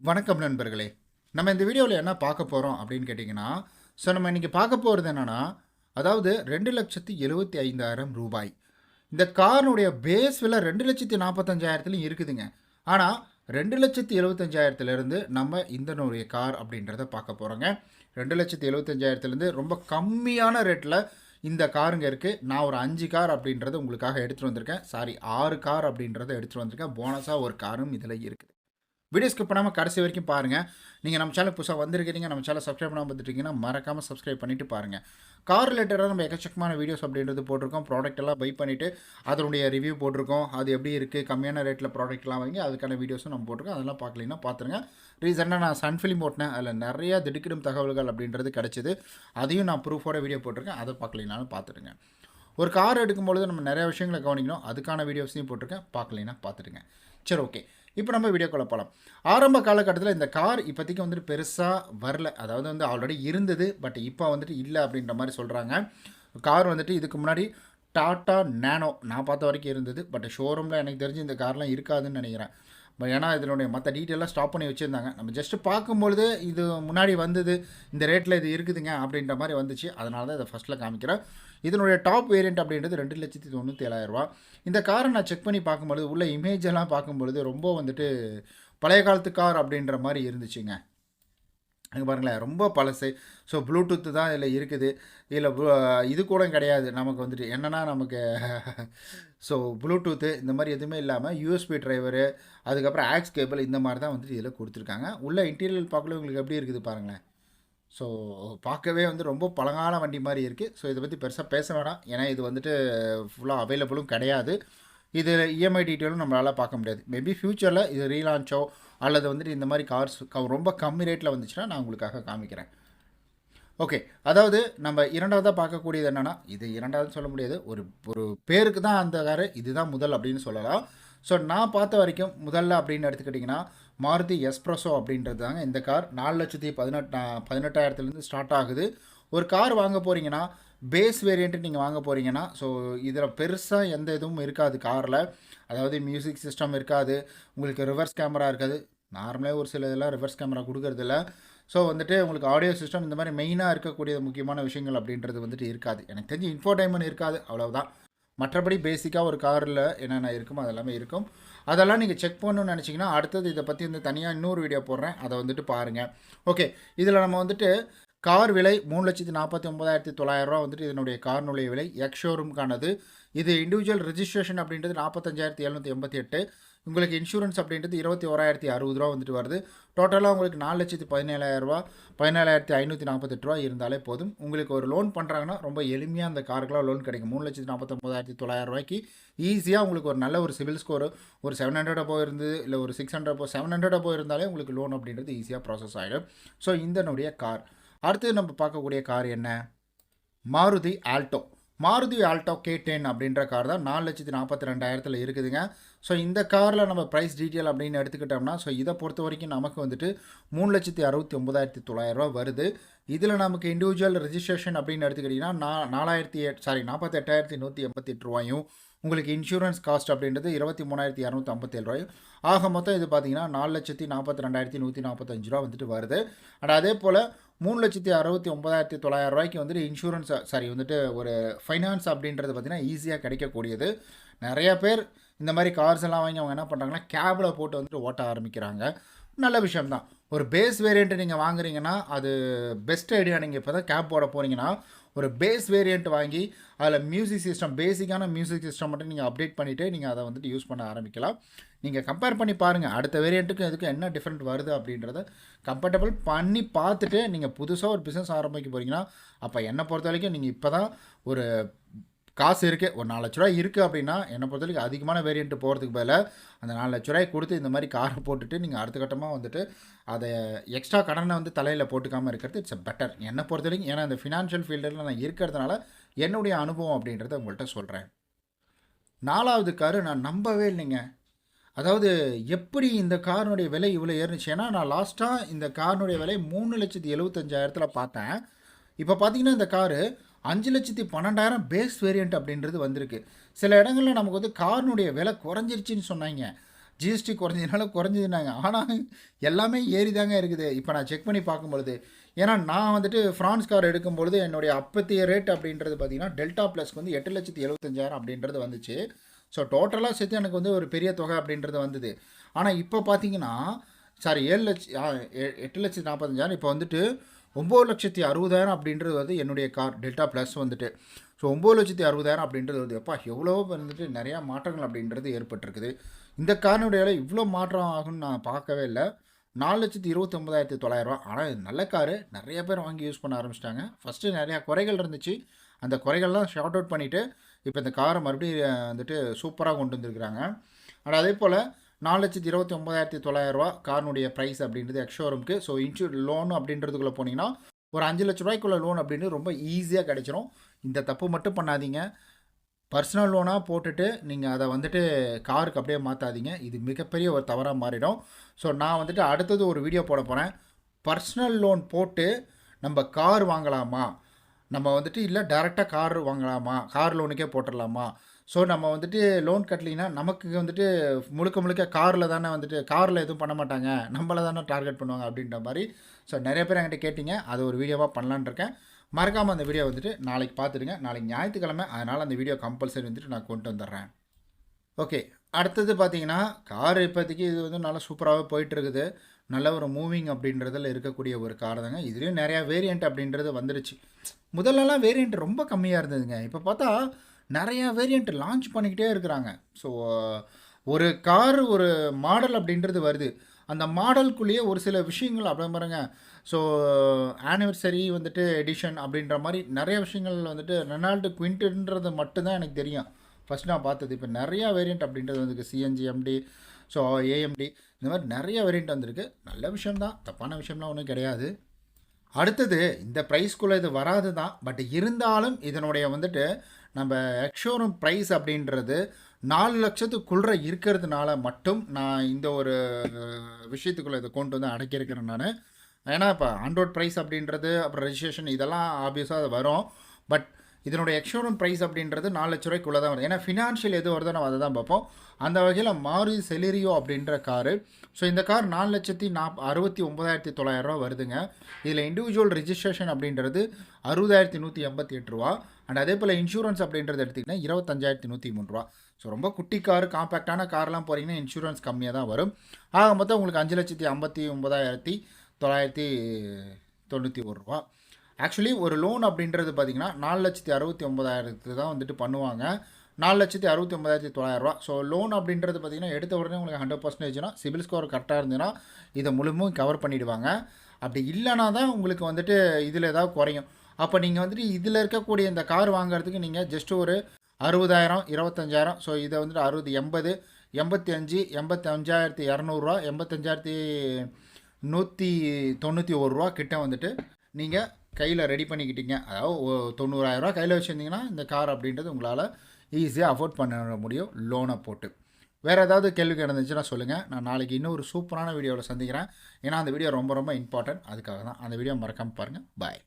வணக்கம் நண்பர்களே. நம்ம இந்த வீடியோவில் என்ன பார்க்க போகிறோம் அப்படின்னு கேட்டிங்கன்னா, நம்ம இன்றைக்கி பார்க்க போகிறது என்னென்னா, அதாவது 2,75,000 ரூபாய். இந்த காரினுடைய பேஸ் விலை 2,45,000 இருக்குதுங்க. ஆனால் 2,75,000 நம்ம இந்த நூறிய கார் அப்படின்றத பார்க்க போகிறோங்க. 2,75,000 ரொம்ப கம்மியான ரேட்டில் இந்த காருங்க இருக்குது. நான் ஒரு 5 கார் அப்படின்றத உங்களுக்காக எடுத்துகிட்டு வந்திருக்கேன். சாரி 6 கார் அப்படின்றத எடுத்துகிட்டு வந்திருக்கேன். போனஸாக ஒரு காரும் இதில் இருக்குது. வீடியோ ஸ்கிப் பண்ணாமல் கடைசி வரைக்கும் பாருங்கள். நீங்கள் நம்ம சேனல் புதுசாக வந்திருக்கிறீங்க, நம்ம சேனல் சப்ஸ்கிரைப் பண்ணாமல் பார்த்துட்டீங்கன்னா மறக்காமல் சப்ஸ்கிரைப் பண்ணிவிட்டு பாருங்கள். கார் ரிலேட்டடாக நம்ம எக்கச்சக்கமான வீடியோஸ் அப்படின்றது போட்டிருக்கோம். ப்ராடக்ட் எல்லாம் பை பண்ணிவிட்டு அதனுடைய ரிவ்யூ போட்டிருக்கோம். அது எப்படி இருக்குது, கம்மியான ரேட்டில் ப்ராடக்ட்லாம் வாங்கி அதுக்கான வீடியோஸும் நம்ம போட்டிருக்கோம். அதெல்லாம் பார்க்கலன்னா பார்த்துருங்க. ரீசெண்டாக நான் சன் ஃபிலிம் ஓட்டினேன். அதில் நிறையா திடுக்கிடும் தகவல்கள் அப்படின்றது கிடச்சிது. அதையும் நான் ப்ரூஃபோட வீடியோ போட்டிருக்கேன். அதை பார்க்கலனாலும் பார்த்துடுங்க. ஒரு கார் எடுக்கும்பொழுது நம்ம நிறைய விஷயங்களை கவனிக்கணும். அதுக்கான வீடியோஸையும் போட்டிருக்கேன். பார்க்கலனா பார்த்துடுங்க. சரி, ஓகே. இப்போ நம்ம வீடியோக்குள்ளே போகலாம். ஆரம்ப காலகட்டத்தில் இந்த கார் இப்போதைக்கு வந்துட்டு பெருசாக வரல. அதாவது வந்து ஆல்ரெடி இருந்தது, பட் இப்போ வந்துட்டு இல்லை அப்படின்ற மாதிரி சொல்கிறாங்க. கார் வந்துட்டு இதுக்கு முன்னாடி டாட்டா நேனோ நான் பார்த்த வரைக்கும் இருந்தது. பட் ஷோரூமில் எனக்கு தெரிஞ்சு இந்த கார்லாம் இருக்காதுன்னு நினைக்கிறேன். ஏன்னா இதனுடைய மற்ற டீட்டெயிலாக ஸ்டாப் பண்ணி வச்சுருந்தாங்க. நம்ம ஜஸ்ட்டு பார்க்கும்பொழுது இது முன்னாடி வந்தது, இந்த ரேட்டில் இது இருக்குதுங்க அப்படின்ற மாதிரி வந்துச்சு. அதனால தான் இதை ஃபஸ்ட்டில் காமிக்கிறேன். இதனுடைய டாப் வேரியண்ட் அப்படின்றது 2,97,000 இந்த காரை நான் செக் பண்ணி பார்க்கும்பொழுது உள்ள இமேஜ் எல்லாம் பார்க்கும்பொழுது ரொம்ப வந்துட்டு பழைய காலத்து கார் அப்படின்ற மாதிரி இருந்துச்சுங்க. அங்கே பாருங்களேன், ரொம்ப பழசு. ஸோ ப்ளூடூத்து தான் இதில் இருக்குது. இதில் இது கூட கிடையாது. நமக்கு வந்துட்டு என்னென்னா நமக்கு ஸோ ப்ளூடூத்து இந்த மாதிரி எதுவுமே இல்லாமல் யூஎஸ்பி டிரைவரு, அதுக்கப்புறம் ஆக்ஸ் கேபிள் இந்த மாதிரி தான் வந்துட்டு இதில் கொடுத்துருக்காங்க. உள்ள இன்டீரியல் பார்க்கல உங்களுக்கு எப்படி இருக்குது பாருங்களேன். ஸோ பார்க்கவே வந்து ரொம்ப பழங்கால வண்டி மாதிரி இருக்குது. ஸோ இதை பற்றி பெருசாக பேச வேணாம். ஏன்னா இது வந்துட்டு ஃபுல்லாக அவைலபிளும் கிடையாது. இது இஎம்ஐ டீட்டெயிலும் நம்மளால் பார்க்க முடியாது. மேபி ஃப்யூச்சரில் இது ரீலான்ச்சோ அல்லது வந்துட்டு இந்த மாதிரி கார்ஸ் ரொம்ப கம்மி ரேட்டில் வந்துச்சுன்னா நான் உங்களுக்காக காமிக்கிறேன். ஓகே, அதாவது நம்ம இரண்டாவதாக பார்க்கக்கூடியது என்னென்னா, இது இரண்டாவதுன்னு சொல்ல முடியாது, ஒரு ஒரு பேருக்கு தான் அந்த காரு இதுதான் முதல் அப்படின்னு சொல்லலாம். ஸோ நான் பார்த்த வரைக்கும் முதல்ல அப்படின்னு எடுத்துக்கிட்டிங்கன்னா மாருதி எஸ்ப்ரெஸோ அப்படின்றது தாங்க இந்த கார். 4,18,000 ஸ்டார்ட் ஆகுது. ஒரு கார் வாங்க போகிறீங்கன்னா பேஸ் வேரியண்ட்டு நீங்கள் வாங்க போகிறீங்கன்னா, ஸோ இதில் பெருசாக எந்த இதுவும் இருக்காது காரில். அதாவது மியூசிக் சிஸ்டம் இருக்காது, உங்களுக்கு ரிவர்ஸ் கேமரா இருக்காது. நார்மலாக ஒரு சில இதெல்லாம் ரிவர்ஸ் கேமரா கொடுக்கறதில்ல. ஸோ வந்துட்டு உங்களுக்கு ஆடியோ சிஸ்டம் இந்த மாதிரி மெயினாக இருக்கக்கூடிய முக்கியமான விஷயங்கள் அப்படின்றது வந்துட்டு இருக்காது. எனக்கு தெரிஞ்சு இன்ஃபோடைன்மெண்ட் இருக்காது, அவ்வளவுதான். மற்றபடி பேசிக்காக ஒரு காரில் என்னென்ன இருக்குமோ அதெல்லாமே இருக்கும். அதெல்லாம் நீங்கள் செக் பண்ணணும்னு நினச்சிங்கன்னா அடுத்தது இதை பற்றி வந்து தனியாக இன்னொரு வீடியோ போடுறேன், அதை வந்துட்டு பாருங்கள். ஓகே, இதில் நம்ம வந்துட்டு கார் விலை 3,49,900 வந்துட்டு இதனுடைய கார்னுடைய விலை எக்ஸ் ஷோரூமுக்கானது. இது இண்டிவிஜுவல் ரெஜிஸ்ட்ரேஷன் அப்படின்றது 45,788. உங்களுக்கு இன்சூரன்ஸ் அப்படின்றது 21,060 வந்துட்டு வருது. டோட்டலாக உங்களுக்கு 4,17,000 17,548 இருந்தாலே போதும். உங்களுக்கு ஒரு லோன் பண்ணுறாங்கன்னா ரொம்ப எளிமையாக அந்த காருக்கெலாம் லோன் கிடைக்கும். 3,49,900 ஈஸியாக உங்களுக்கு ஒரு நல்ல ஒரு சிவில் ஸ்கோரு ஒரு 700 போயிருந்து இல்லை ஒரு 600 700 போயிருந்தாலே உங்களுக்கு லோன் அப்படின்றது ஈஸியாக ப்ராசஸ் ஆகிடும். ஸோ இதனுடைய கார் அடுத்து நம்ம பார்க்கக்கூடிய கார் என்ன, Maruti Alto. Maruti Alto K10 அப்படின்ற கார் தான் 4,42,000 இருக்குதுங்க. ஸோ இந்த காரில் நம்ம ப்ரைஸ் டீட்டெயில் அப்படின்னு எடுத்துக்கிட்டோம்னா, ஸோ இதை பொறுத்த வரைக்கும் நமக்கு வந்துட்டு 3,69,900 வருது. இதில் நமக்கு இண்டிவிஜுவல் ரெஜிஸ்ட்ரேஷன் அப்படின்னு எடுத்துக்கிட்டிங்கன்னா 48,188 உங்களுக்கு இன்சூரன்ஸ் காஸ்ட் அப்படின்றது 23,257 ஆக மொத்தம் இது பார்த்தீங்கன்னா 4,42,145 வந்துட்டு வருது. அண்ட் அதே போல் 3,69,900 வந்துட்டு இன்சூரன்ஸ் வந்துட்டு ஒரு ஃபைனான்ஸ் அப்படின்றது பார்த்திங்கன்னா ஈஸியாக கிடைக்கக்கூடியது. நிறைய பேர் இந்த மாதிரி கார்ஸ் எல்லாம் வாங்கி அவங்க என்ன பண்ணுறாங்கன்னா கேபில் போட்டு வந்துட்டு ஓட்ட ஆரம்பிக்கிறாங்க. நல்ல விஷயம்தான். ஒரு பேஸ் வேரியண்ட்டு நீங்கள் வாங்குறீங்கன்னா அது பெஸ்ட் ஐடியா. நீங்கள் இப்போ தான் கேப் போட போகிறீங்கன்னா ஒரு பேஸ் வேரியண்ட் வாங்கி அதில் மியூசிக் சிஸ்டம் பேசிக்கான மியூசிக் சிஸ்டம் மட்டும் நீங்கள் அப்டேட் பண்ணிவிட்டு நீங்கள் அதை வந்துட்டு யூஸ் பண்ண ஆரம்பிக்கலாம். நீங்கள் கம்பேர் பண்ணி பாருங்கள், அடுத்த வேரியண்ட்டுக்கும் இதுக்கும் என்ன டிஃப்ரெண்ட் வருது அப்படின்றத கம்பேட்டபிள் பண்ணி பார்த்துட்டு நீங்கள் புதுசாக ஒரு பிஸ்னஸ் ஆரம்பிக்க போகிறீங்கன்னா, அப்போ என்னை பொறுத்த வரைக்கும் நீங்கள் இப்போ தான் ஒரு காசு இருக்குது, ஒரு 4 லட்ச ரூபாய் இருக்குது அப்படின்னா என்னை பொறுத்த வரைக்கும் அதிகமான வேரியண்ட்டு போகிறதுக்கு பதிலாக அந்த 4 லட்ச ரூபாய் கொடுத்து இந்த மாதிரி காரை போட்டுட்டு நீங்கள் அடுத்த கட்டமாக வந்துட்டு அதை எக்ஸ்ட்ரா கடனை வந்து தலையில் போட்டுக்காமல் இருக்கிறது இட்ஸ் பெட்டர் என்னை பொறுத்த வரைக்கும். ஏன்னா இந்த ஃபினான்ஷியல் ஃபீல்டில் நான் இருக்கிறதுனால என்னுடைய அனுபவம் அப்படின்றத உங்கள்கிட்ட சொல்கிறேன். 4வது காரு நான் நம்பவே இல்லைங்க. அதாவது எப்படி இந்த காரினுடைய விலை இவ்வளோ ஏறிச்சு. ஏன்னா நான் லாஸ்ட்டாக இந்த காரினுடைய விலை 3,75,000 பார்த்தேன். இப்போ பார்த்தீங்கன்னா இந்த காரு 5,12,000 பேஸ் வேரியண்ட் அப்படின்றது வந்திருக்கு. சில இடங்களில் நமக்கு வந்து காரினுடைய விலை குறைஞ்சிருச்சின்னு சொன்னாங்க. ஜிஎஸ்டி குறைஞ்சதுனால குறைஞ்சதுனாங்க. ஆனால் எல்லாமே ஏறி தாங்க இருக்குது இப்போ நான் செக் பண்ணி பார்க்கும்பொழுது. ஏன்னா நான் வந்துட்டு ஃப்ரான்ஸ் கார் எடுக்கும்பொழுது என்னுடைய அப்பத்திய ரேட் அப்படின்றது பார்த்தீங்கன்னா டெல்டா ப்ளஸ்க்கு வந்து 8,75,000 அப்படின்றது வந்துச்சு. ஸோ டோட்டலாக சேர்த்து எனக்கு வந்து ஒரு பெரிய தொகை அப்படின்றது வந்தது. ஆனால் இப்போ பார்த்தீங்கன்னா சாரி 8,40,000 இப்போ வந்துட்டு 9,60,000 அப்படின்றது வந்து என்னுடைய கார் டெல்டா ப்ளஸ் வந்துட்டு. ஸோ 9,60,000 அப்படின்றது வந்து எப்பா எவ்வளோ வந்துட்டு நிறையா மாற்றங்கள் அப்படின்றது ஏற்பட்டிருக்குது. இந்த காரினுடைய விலை இவ்வளோ மாற்றம் ஆகும்னு நான் பார்க்கவே இல்லை. 4,29,900. ஆனால் இது நல்ல காரு, நிறைய பேர் வாங்கி யூஸ் பண்ண ஆரம்பிச்சிட்டாங்க. ஃபஸ்ட்டு நிறையா குறைகள் இருந்துச்சு, அந்த குறைகள்லாம் ஷார்ட் அவுட் பண்ணிவிட்டு இப்போ இந்த காரை மறுபடியும் வந்துட்டு சூப்பராக கொண்டு வந்திருக்கிறாங்க. ஆனால் அதே போல் 4,29,900 காரினுடைய ப்ரைஸ் அப்படின்றது எக்ஷோரூமுக்கு. ஸோ லோன் அப்படின்றதுக்குள்ளே போனீங்கன்னா ஒரு 5 லட்ச ரூபாய்க்குள்ள லோன் அப்படின்னு ரொம்ப ஈஸியாக கிடைச்சிரும். இந்த தப்பு மட்டும் பண்ணாதீங்க. பர்சனல் லோனாக போட்டுட்டு நீங்கள் அதை வந்துட்டு காருக்கு அப்படியே மாற்றாதீங்க. இது மிகப்பெரிய ஒரு தவறாக மாறிடும். ஸோ நான் வந்துட்டு அடுத்தது ஒரு வீடியோ போட போகிறேன். பர்சனல் லோன் போட்டு நம்ம கார் வாங்கலாமா, நம்ம வந்துட்டு இல்லை டேரெக்டாக கார் வாங்கலாமா, கார் லோனுக்கே போட்டுடலாமா. ஸோ நம்ம வந்துட்டு லோன் கட்டலிங்கன்னா நமக்கு வந்துட்டு முழுக்க முழுக்க காரில் தானே வந்துட்டு காரில் எதுவும் பண்ண மாட்டாங்க, நம்மளை தானே டார்கெட் பண்ணுவாங்க அப்படின்ற மாதிரி. ஸோ நிறைய பேர் என்கிட்ட கேட்டிங்க, அது ஒரு வீடியோவாக பண்ணலான் இருக்கேன். மறக்காமல் அந்த வீடியோ வந்துட்டு நாளைக்கு பார்த்துடுங்க. நாளைக்கு ஞாயிற்றுக்கிழமை, அதனால் அந்த வீடியோ கம்பல்சரி வந்துட்டு நான் கொண்டு வந்துடுறேன். ஓகே, அடுத்தது பார்த்தீங்கன்னா கார் இப்போதைக்கு இது வந்து நல்லா சூப்பராகவே போயிட்டுருக்குது. நல்ல ஒரு மூவிங் அப்படின்றதில் இருக்கக்கூடிய ஒரு கார் தாங்க. இதுலேயும் நிறையா வேரியண்ட் அப்படின்றது வந்துடுச்சு. முதல்லலாம் வேரியண்ட் ரொம்ப கம்மியாக இருந்ததுங்க. இப்போ பார்த்தா நிறையா வேரியண்ட் லான்ச் பண்ணிக்கிட்டே இருக்கிறாங்க. ஸோ ஒரு கார் ஒரு மாடல் அப்படின்றது வருது. அந்த மாடலுக்குள்ளேயே ஒரு சில விஷயங்கள் அப்படி பாருங்க. ஸோ ஆனிவர்சரி வந்துட்டு எடிஷன் அப்படின்ற மாதிரி நிறைய விஷயங்கள் வந்துட்டு ரெனால்டு குவிண்ட்டுன்றது மட்டும்தான் எனக்கு தெரியும் ஃபஸ்ட் நான் பார்த்தது. இப்போ நிறையா வேரியண்ட் அப்படின்றது வந்துருக்கு. சிஎன்ஜி எம்டி, ஸோ ஏஎம்டி, இந்த மாதிரி நிறைய வேரியண்ட் வந்திருக்கு. நல்ல விஷயம்தான், தப்பான விஷயம்லாம் ஒன்றும் கிடையாது. அடுத்தது இந்த ப்ரைஸ்க்குள்ளே இது வராது தான், பட் இருந்தாலும் இதனுடைய வந்துட்டு நம்ம எக்ஷோரூம் ப்ரைஸ் அப்படின்றது 4 லட்சத்துக்குள்ளே இருக்கிறதுனால மட்டும் நான் இந்த ஒரு விஷயத்துக்குள்ளே இதை கொண்டு வந்து அடக்கியிருக்கிறேன் நான். ஏன்னா இப்போ ஆன்ரோட் ப்ரைஸ் அப்படின்றது அப்புறம் ரெஜிஸ்ட்ரேஷன் இதெல்லாம் ஆப்வியஸாக அது வரும். பட் இதனுடைய எக்ஷோரூம் ப்ரைஸ் அப்படின்றது 4 லட்ச ரூபாய்க்குள்ளே தான் வரும். ஏன்னா ஃபினான்ஷியல் எது வருதோ நம்ம அதை தான் பார்ப்போம். அந்த வகையில் மாருதி செலிரியோ அப்படின்ற காரு. ஸோ இந்த கார் 4,69,900 வருதுங்க. இதில் இண்டிவிஜுவல் ரெஜிஸ்ட்ரேஷன் அப்படின்றது 60,188 ரூபா. அண்ட் அதே போல் இன்சூரன்ஸ் அப்படின்றது எடுத்திங்கன்னா 25,103 ஸோ ரொம்ப குட்டி கார், காம்பேக்டான கார்லாம் போகிறீங்கன்னா இன்சூரன்ஸ் கம்மியாக தான் வரும். ஆக மொத்தம் உங்களுக்கு 5,59,991 ஆக்சுவலி ஒரு லோன் அப்படின்றது பார்த்திங்கன்னா 4,69,000 தான் வந்துட்டு பண்ணுவாங்க. 4,69,900. ஸோ லோன் அப்படின்றது பார்த்திங்கன்னா எடுத்த உடனே உங்களுக்கு 100%னா சிபில் ஸ்கோர் கரெக்டாக இருந்ததுன்னா இதை முழுமையும் கவர் பண்ணிவிடுவாங்க. அப்படி இல்லைனா தான் உங்களுக்கு வந்துட்டு இதில் ஏதாவது குறையும். அப்போ நீங்கள் வந்துட்டு இதில் இருக்கக்கூடிய இந்த கார் வாங்குறதுக்கு நீங்கள் ஜஸ்ட் ஒரு 60,000, 25,000, ஸோ இதை வந்துட்டு 60, 80, 85, 85,200, 85,191 கிட்ட வந்துட்டு நீங்கள் கையில் ரெடி பண்ணிக்கிட்டீங்க. அதாவது 90,000 கையில் வச்சுருந்தீங்கன்னா இந்த கார் அப்படின்றது உங்களால் ஈஸியாக அஃபோர்ட் பண்ண முடியும் லோனை போட்டு. வேறு ஏதாவது கேள்வி இருந்துச்சுன்னா சொல்லுங்கள். நான் நாளைக்கு இன்னும் ஒரு சூப்பரான வீடியோவில் சந்திக்கிறேன். ஏன்னா அந்த வீடியோ ரொம்ப ரொம்ப இம்பார்ட்டன்ட், அதுக்காக தான். அந்த வீடியோ மறக்காமல் பாருங்கள். பாய்.